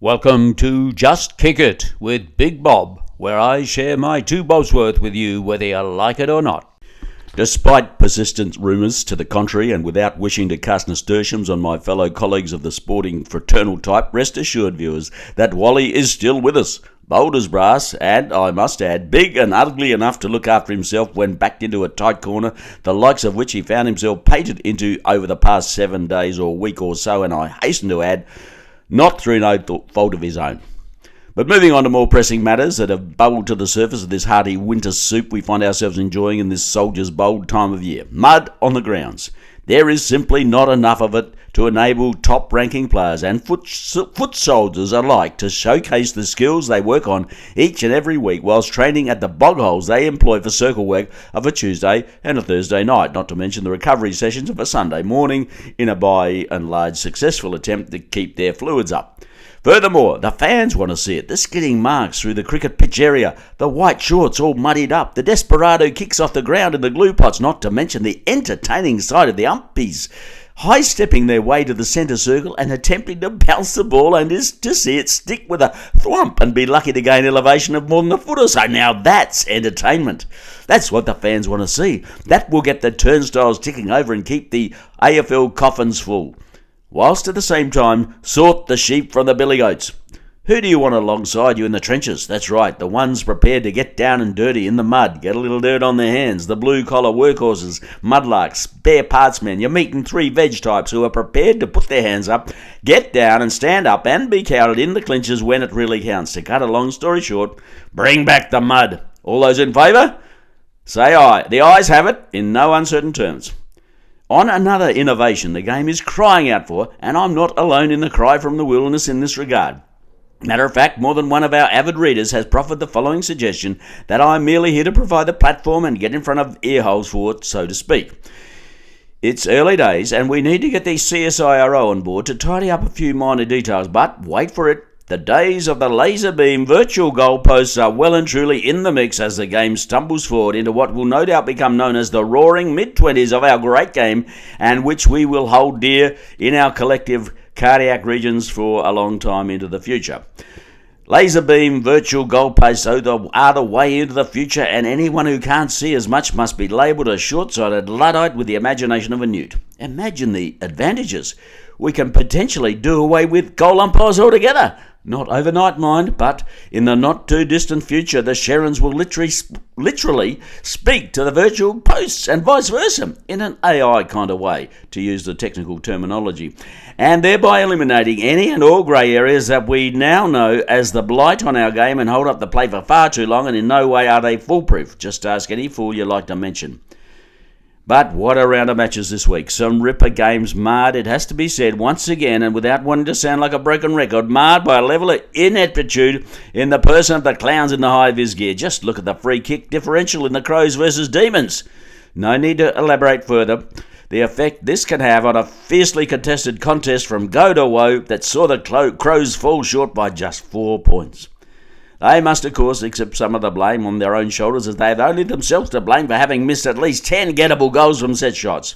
Welcome to Just Kick It with Big Bob, where I share my 2 bobs worth with you whether you like it or not. Despite persistent rumours to the contrary, and without wishing to cast nasturtiums on my fellow colleagues of the sporting fraternal type, rest assured, viewers, that Wally is still with us, bold as brass, and, I must add, big and ugly enough to look after himself when backed into a tight corner, the likes of which he found himself painted into over the past 7 days or week or so, and I hasten to add, not through no fault of his own. But moving on to more pressing matters that have bubbled to the surface of this hearty winter soup we find ourselves enjoying in this soldier's bold time of year. Mud on the grounds. There is simply not enough of it to enable top-ranking players and foot soldiers alike to showcase the skills they work on each and every week whilst training at the bog holes they employ for circle work of a Tuesday and a Thursday night, not to mention the recovery sessions of a Sunday morning in a by and large successful attempt to keep their fluids up. Furthermore, the fans want to see it. The skidding marks through the cricket pitch area, the white shorts all muddied up, the desperado kicks off the ground in the glue pots, not to mention the entertaining side of the umpies, high-stepping their way to the centre circle and attempting to bounce the ball and is to see it stick with a thwump and be lucky to gain elevation of more than a foot or so. Now that's entertainment. That's what the fans want to see. That will get the turnstiles ticking over and keep the AFL coffins full, whilst at the same time sort the sheep from the billy goats. Who do you want alongside you in the trenches? That's right, the ones prepared to get down and dirty in the mud, get a little dirt on their hands, the blue-collar workhorses, mudlarks, bare parts men, your meat and 3 veg types who are prepared to put their hands up, get down and stand up and be counted in the clinches when it really counts. To cut a long story short, bring back the mud. All those in favour? Say aye. The ayes have it in no uncertain terms. On another innovation the game is crying out for, and I'm not alone in the cry from the wilderness in this regard. Matter of fact, more than one of our avid readers has proffered the following suggestion that I'm merely here to provide the platform and get in front of earholes for it, so to speak. It's early days, and we need to get the CSIRO on board to tidy up a few minor details, but wait for it. The days of the laser beam virtual goalposts are well and truly in the mix as the game stumbles forward into what will no doubt become known as the roaring mid-20s of our great game, and which we will hold dear in our collective cardiac regions for a long time into the future. Laser beam virtual goalposts are the way into the future, and anyone who can't see as much must be labelled a short-sighted Luddite with the imagination of a newt. Imagine the advantages. We can potentially do away with goal umpires altogether. Not overnight, mind, but in the not-too-distant future, the Sherrans will literally speak to the virtual posts and vice versa, in an AI kind of way, to use the technical terminology, and thereby eliminating any and all grey areas that we now know as the blight on our game and hold up the play for far too long, and in no way are they foolproof. Just ask any fool you like to mention. But what a round of matches this week. Some ripper games marred, it has to be said once again, and without wanting to sound like a broken record, marred by a level of ineptitude in the person of the clowns in the high-vis gear. Just look at the free kick differential in the Crows versus Demons. No need to elaborate further. The effect this can have on a fiercely contested contest from go to woe that saw the Crows fall short by just 4 points. They must, of course, accept some of the blame on their own shoulders, as they have only themselves to blame for having missed at least 10 gettable goals from set shots.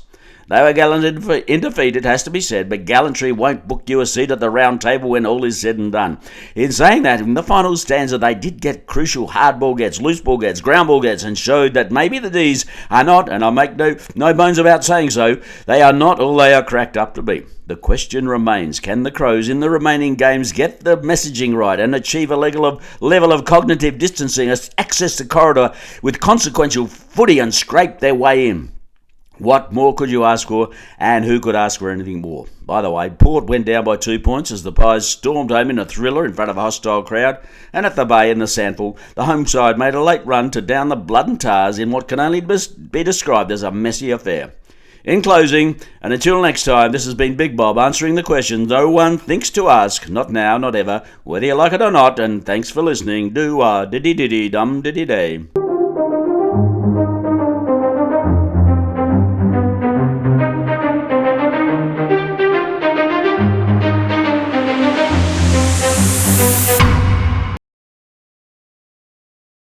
They were gallant in defeat, it has to be said, but gallantry won't book you a seat at the round table when all is said and done. In saying that, in the final stanza, they did get crucial hard ball gets, loose ball gets, ground ball gets, and showed that maybe the D's are not, and I make no bones about saying so, they are not all they are cracked up to be. The question remains, can the Crows in the remaining games get the messaging right and achieve a level of cognitive distancing, access the corridor with consequential footy and scrape their way in? What more could you ask for, and who could ask for anything more? By the way, Port went down by 2 points as the Pies stormed home in a thriller in front of a hostile crowd, and at the Bay in the Sandful, the home side made a late run to down the Blood and Tars in what can only be described as a messy affair. In closing, and until next time, this has been Big Bob answering the question no one thinks to ask, not now, not ever, whether you like it or not, and thanks for listening. Do-ah, diddy-diddy-dum-diddy-day.